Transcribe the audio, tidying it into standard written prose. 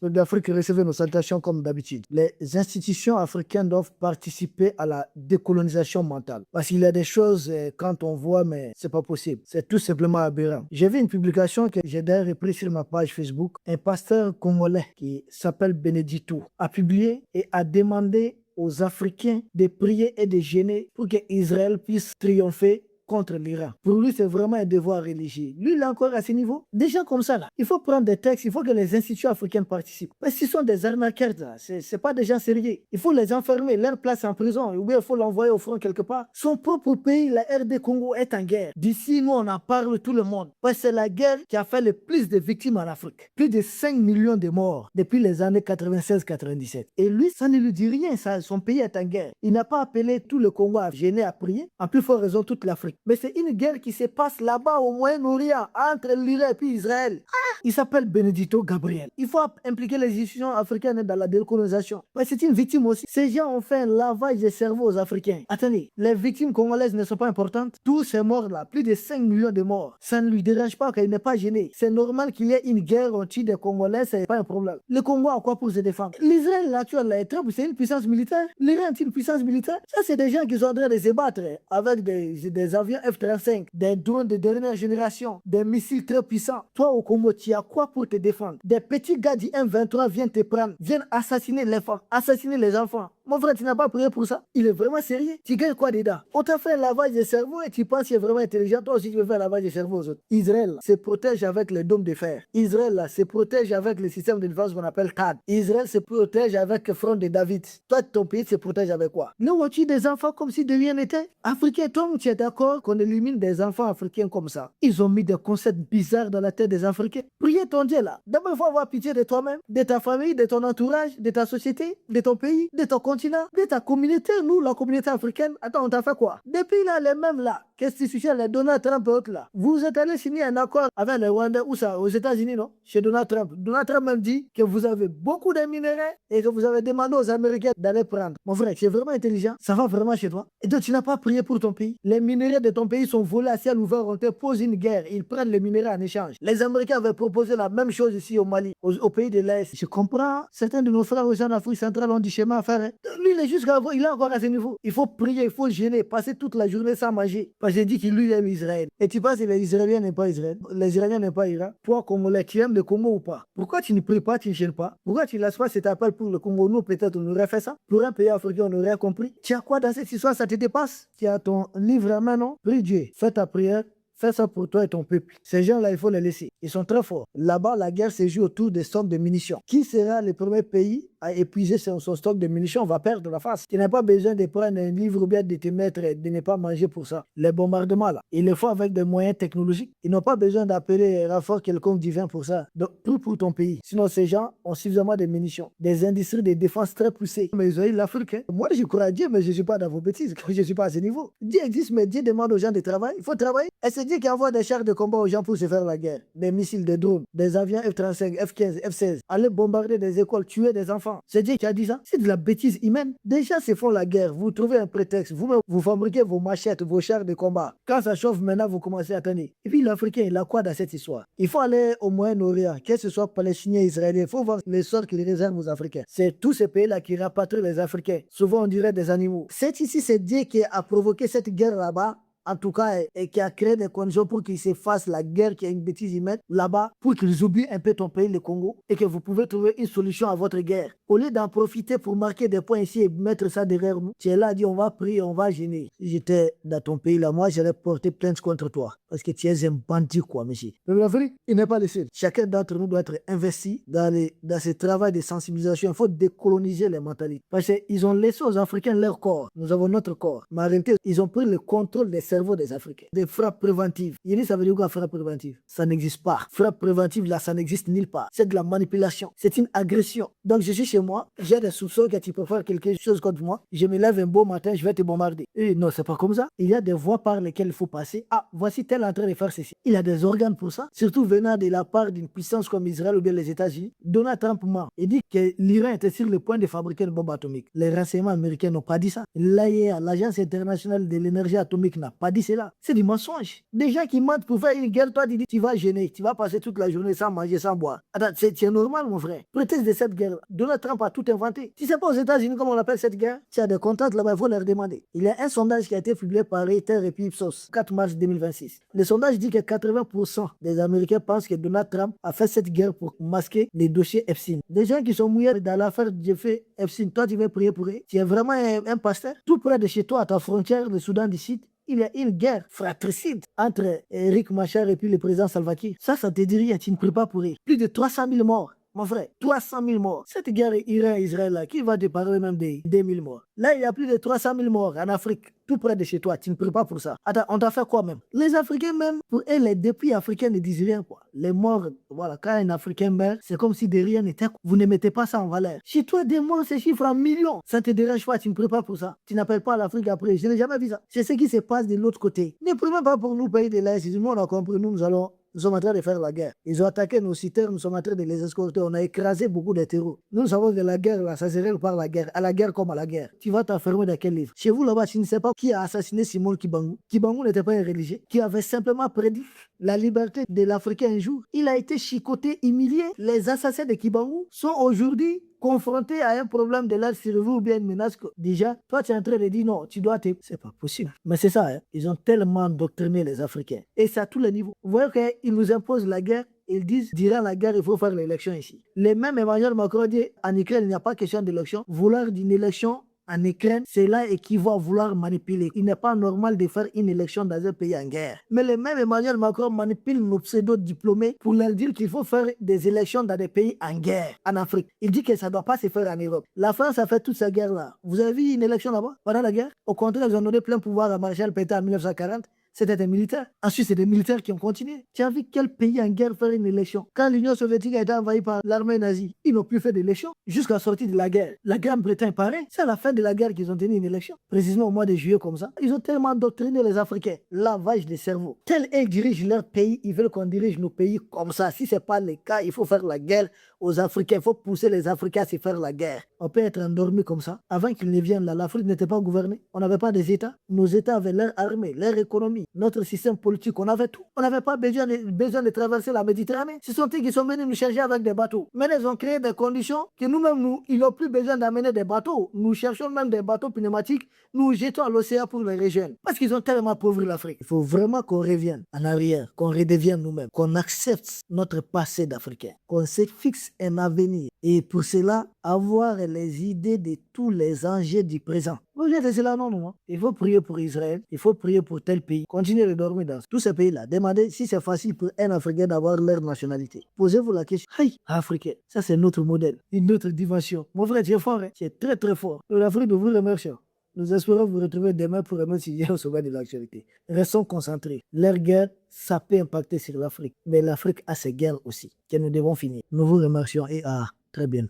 L'Afrique recevait nos salutations comme d'habitude. Les institutions africaines doivent participer à la décolonisation mentale. Parce qu'il y a des choses, quand on voit, mais c'est pas possible. C'est tout simplement aberrant. J'ai vu une publication que j'ai d'ailleurs repris sur ma page Facebook. Un pasteur congolais qui s'appelle Benedito a publié et a demandé aux Africains de prier et de jeûner pour que Israël puisse triompher contre l'Iran. Pour lui, c'est vraiment un devoir religieux. Lui, il est encore à ce niveau. Des gens comme ça, là, il faut prendre des textes, il faut que les institutions africaines participent. Parce qu'ils sont des arnaqueurs, là. C'est pas des gens sérieux. Il faut les enfermer, leur place en prison, ou bien il faut l'envoyer au front quelque part. Son propre pays, la RD Congo, est en guerre. D'ici, nous, on en parle tout le monde. Parce que c'est la guerre qui a fait le plus de victimes en Afrique. Plus de 5 millions de morts depuis les années 96-97. Et lui, ça ne lui dit rien, ça. Son pays est en guerre. Il n'a pas appelé tout le Congo à gêner, à prier. En plus forte raison, toute l'Afrique. Mais c'est une guerre qui se passe là-bas au Moyen-Orient, entre l'Iran et puis Israël. Il s'appelle Benedito Gabriel. Il faut impliquer les institutions africaines dans la décolonisation. Mais c'est une victime aussi. Ces gens ont fait un lavage de cerveau aux Africains. Attendez, les victimes congolaises ne sont pas importantes. Tous ces morts-là, plus de 5 millions de morts, ça ne lui dérange pas qu'il n'est pas gêné. C'est normal qu'il y ait une guerre au dessus des Congolais, c'est pas un problème. Le Congo a quoi pour se défendre? L'Israël, actuel, Trump, c'est une puissance militaire. L'Iran est une puissance militaire. Ça, c'est des gens qui sont en train de se battre avec des avions F-35, des drones de dernière génération, des missiles très puissants. Toi, au Congo, tu as quoi pour te défendre? Des petits gars du M23 viennent te prendre, viennent assassiner les femmes, assassiner les enfants. Mon frère, tu n'as pas prié pour ça? Il est vraiment sérieux? Tu gagnes quoi dedans? On t'a fait un lavage de cerveau et tu penses qu'il est vraiment intelligent. Toi aussi, tu veux faire un lavage de cerveau aux autres. Israël se protège avec les dômes de fer. Israël là, se protège avec le système de défense qu'on appelle CAD. Israël se protège avec le front de David. Toi, ton pays se protège avec quoi? Nous, on tue des enfants comme si de rien n'était. Africains, toi, tu es d'accord qu'on élimine des enfants africains comme ça? Ils ont mis des concepts bizarres dans la tête des Africains. Priez ton Dieu là. D'abord, il faut avoir pitié de toi-même, de ta famille, de ton entourage, de ta société, de ton pays, de ton continent, de ta communauté. Nous, la communauté africaine, attends, on t'a fait quoi? Depuis là, les mêmes là, qu'est-ce que tu fais, les Donald Trump et autres là? Vous êtes allé signer un accord avec les Rwandais, où ça? Aux États-Unis, non? Chez Donald Trump. Donald Trump même dit que vous avez beaucoup de minéraux et que vous avez demandé aux Américains d'aller prendre. Mon frère, tu es vraiment intelligent. Ça va vraiment chez toi. Et donc, tu n'as pas prié pour ton pays. Les minéraux de ton pays sont volés à ciel ouvert. On te pose une guerre. Ils prennent les minéraux en échange. Les Américains avaient proposé la même chose ici au Mali, au pays de l'Est. Je comprends. Certains de nos frères aux en Afrique centrale ont du chemin à faire. Hein. Lui, il est encore à ce niveau. Il faut prier, il faut gêner, passer toute la journée sans manger. Parce qu'il dit qu'il lui aime Israël. Et tu penses que les Israéliens n'aiment pas Israël? Les Iraniens n'aiment pas Iran? Toi, Congolais, tu aimes le Congo ou pas? Pourquoi tu ne pries pas, tu ne gênes pas? Pourquoi tu ne laisses pas cet appel pour le Congo? Nous, peut-être, on aurait fait ça. Pour un pays africain, on aurait compris. Tu as quoi dans cette histoire? Ça te dépasse? Tu as ton livre à main, non? Prie Dieu. Fais ta prière. Fais ça pour toi et ton peuple. Ces gens-là, il faut les laisser. Ils sont très forts. Là-bas, la guerre se joue autour des stocks de munitions. Qui sera le premier pays à épuiser son stock de munitions? On va perdre la face. Tu n'as pas besoin de prendre un livre ou bien de te mettre et de ne pas manger pour ça. Les bombardements, là, ils le font avec des moyens technologiques. Ils n'ont pas besoin d'appeler un renfort quelconque divin pour ça. Donc, prie pour ton pays. Sinon, ces gens ont suffisamment de munitions. Des industries de défense très poussées. Mais ils ont eu l'Afrique. Hein. Moi, je crois à Dieu, mais je ne suis pas dans vos bêtises. Je ne suis pas à ce niveau. Dieu existe, mais Dieu demande aux gens de travailler. Il faut travailler. Et c'est Dieu qui envoie des chars de combat aux gens pour se faire la guerre. Des missiles, des drones, des avions F-35, F-15, F-16. Aller bombarder des écoles, tuer des enfants. C'est Dieu qui a dit ça. C'est de la bêtise humaine. Des gens se font la guerre. Vous trouvez un prétexte. Vous fabriquez vos machettes, vos chars de combat. Quand ça chauffe, maintenant, vous commencez à tenir. Et puis l'Africain, il a quoi dans cette histoire? Il faut aller au Moyen-Orient, que ce soit palestinien, israélien. Il faut voir les sorts qu'il réserve aux Africains. C'est tous ces pays-là qui rapatrient les Africains. Souvent, on dirait des animaux. C'est ici, c'est Dieu qui a provoqué cette guerre là-bas. En tout cas, et qui a créé des conditions pour qu'ils se fassent la guerre qui est une bêtise humaine là-bas, pour qu'ils oublient un peu ton pays, le Congo, et que vous pouvez trouver une solution à votre guerre. Au lieu d'en profiter pour marquer des points ici et mettre ça derrière nous, tu es là, dit on va prier, on va gêner. Si j'étais dans ton pays là, moi j'aurais porté plainte contre toi. Parce que tu es un bandit, quoi, monsieur. Mais l'Afrique, il n'est pas le seul. Chacun d'entre nous doit être investi dans ce travail de sensibilisation. Il faut décoloniser les mentalités. Parce qu'ils ont laissé aux Africains leur corps. Nous avons notre corps. Mais en réalité, ils ont pris le contrôle des cerveaux des Africains. Des frappes préventives. Il dit, ça veut dire quoi, frappe préventive? Ça n'existe pas. Frappe préventive, là, ça n'existe nulle part. C'est de la manipulation. C'est une agression. Donc, je suis chez moi. J'ai des soupçons que tu peux faire quelque chose contre moi. Je me lève un beau matin, je vais te bombarder. Et non, c'est pas comme ça. Il y a des voies par lesquelles il faut passer. Ah, voici tel en train de faire ceci. Il a des organes pour ça, surtout venant de la part d'une puissance comme Israël ou bien les États-Unis. Donald Trump ment. Il dit que l'Iran était sur le point de fabriquer une bombe atomique. Les renseignements américains n'ont pas dit ça. L'AIEA, l'Agence internationale de l'énergie atomique, n'a pas dit cela. C'est du mensonge. Des gens qui mentent pour faire une guerre, toi, tu dis, tu vas gêner, tu vas passer toute la journée sans manger, sans boire. Attends, c'est normal, mon frère. Prétexte de cette guerre, Donald Trump a tout inventé. Tu sais pas aux États-Unis comment on appelle cette guerre? Tu as des contacts là-bas, il faut leur demander. Il y a un sondage qui a été publié par Reuters et puis Ipsos, 4 mars 2026. Le sondage dit que 80% des Américains pensent que Donald Trump a fait cette guerre pour masquer les dossiers Epstein. Des gens qui sont mouillés dans l'affaire de Jeffrey Epstein, toi, tu veux prier pour eux? Tu es vraiment un pasteur? Tout près de chez toi, à ta frontière, le Soudan du Sud, il y a une guerre fratricide entre Eric Machar et puis le président Salva Kiir. Ça te dit rien, tu ne pries pas pour eux. Plus de 300 000 morts. Mon frère, 300 000 morts. Cette guerre Iran-Israël là, qui va te parler même des 2000 morts? Là, il y a plus de 300 000 morts en Afrique, tout près de chez toi. Tu ne pries pas pour ça. Attends, on t'a fait quoi même? Les Africains même, pour eux, les depuis africains ne disent rien quoi. Les morts, voilà, quand un Africain meurt, c'est comme si de rien n'était. Vous ne mettez pas ça en valeur. Chez toi, des morts, c'est chiffre en millions. Ça ne te dérange pas, tu ne pries pas pour ça. Tu n'appelles pas l'Afrique après. Je n'ai jamais vu ça. C'est ce qui se passe de l'autre côté. Ne prie même pas pour nous, pays de l'Est. Nous, on a compris, nous sommes en train de faire la guerre. Ils ont attaqué nos cités, nous sommes en train de les escorter. On a écrasé beaucoup de terreaux. Nous savons que la guerre, là, ça se règle par la guerre. À la guerre comme à la guerre. Tu vas t'enfermer dans quel livre? Chez vous, là-bas, tu ne sais pas qui a assassiné Simon Kibangu. Kibangu n'était pas un religieux, qui avait simplement prédit la liberté de l'Africain un jour. Il a été chicoté, humilié. Les assassins de Kibangu sont aujourd'hui confronté à un problème de leur survie ou bien une menace que déjà, toi tu es en train de dire non, tu dois te... C'est pas possible. Mais c'est ça, hein? Ils ont tellement endoctriné les Africains. Et c'est à tous les niveaux. Vous voyez qu'ils nous imposent la guerre. Ils disent, durant la guerre, il faut faire l'élection ici. Les mêmes Emmanuel Macron dit, en Ukraine, il n'y a pas question d'élection. Vouloir d'une élection en Ukraine, cela équivaut à vouloir manipuler. Il n'est pas normal de faire une élection dans un pays en guerre. Mais le même Emmanuel Macron manipule nos pseudo-diplômés pour leur dire qu'il faut faire des élections dans des pays en guerre, en Afrique. Il dit que ça ne doit pas se faire en Europe. La France a fait toute cette guerre-là. Vous avez vu une élection là-bas, pendant la guerre? Au contraire, ils ont donné plein pouvoir à Marshal Pétain en 1940. C'était des militaires. Ensuite, c'est des militaires qui ont continué. Tu as vu quel pays en guerre faire une élection? Quand l'Union soviétique a été envahie par l'armée nazie, ils n'ont plus fait d'élection jusqu'à la sortie de la guerre. La Grande-Bretagne, pareil. C'est à la fin de la guerre qu'ils ont tenu une élection. Précisément au mois de juillet, comme ça. Ils ont tellement endoctriné les Africains. Lavage des cerveaux. Tels ils dirigent leur pays, ils veulent qu'on dirige nos pays comme ça. Si ce n'est pas le cas, il faut faire la guerre aux Africains. Il faut pousser les Africains à se faire la guerre. On peut être endormi comme ça. Avant qu'ils ne viennent là, l'Afrique n'était pas gouvernée. On n'avait pas des États. Nos États avaient leur armée, leur économie, notre système politique. On avait tout. On n'avait pas besoin de traverser la Méditerranée. Ce sont eux qui sont venus nous chercher avec des bateaux. Mais ils ont créé des conditions que nous-mêmes, ils n'ont plus besoin d'amener des bateaux. Nous cherchons même des bateaux pneumatiques. Nous jetons à l'océan pour les rejoindre. Parce qu'ils ont tellement appauvri l'Afrique. Il faut vraiment qu'on revienne en arrière, qu'on redevienne nous-mêmes, qu'on accepte notre passé d'Africain, qu'on se fixe un avenir. Et pour cela, avoir les idées de tous les enjeux du présent. Vous dites cela, non, non. Il faut prier pour Israël, il faut prier pour tel pays. Continuez de dormir dans tous ces pays-là. Demandez si c'est facile pour un Africain d'avoir leur nationalité. Posez-vous la question. Hey, Africain, ça c'est notre modèle, une autre dimension. Mon frère, tu es fort, hein? Tu es très très fort. L'Afrique, nous vous remercions. Nous espérons vous retrouver demain pour un autre sujet au sommet de l'actualité. Restons concentrés. Leur guerre, ça peut impacter sur l'Afrique. Mais l'Afrique a ses guerres aussi, que nous devons finir. Nous vous remercions et à très bientôt.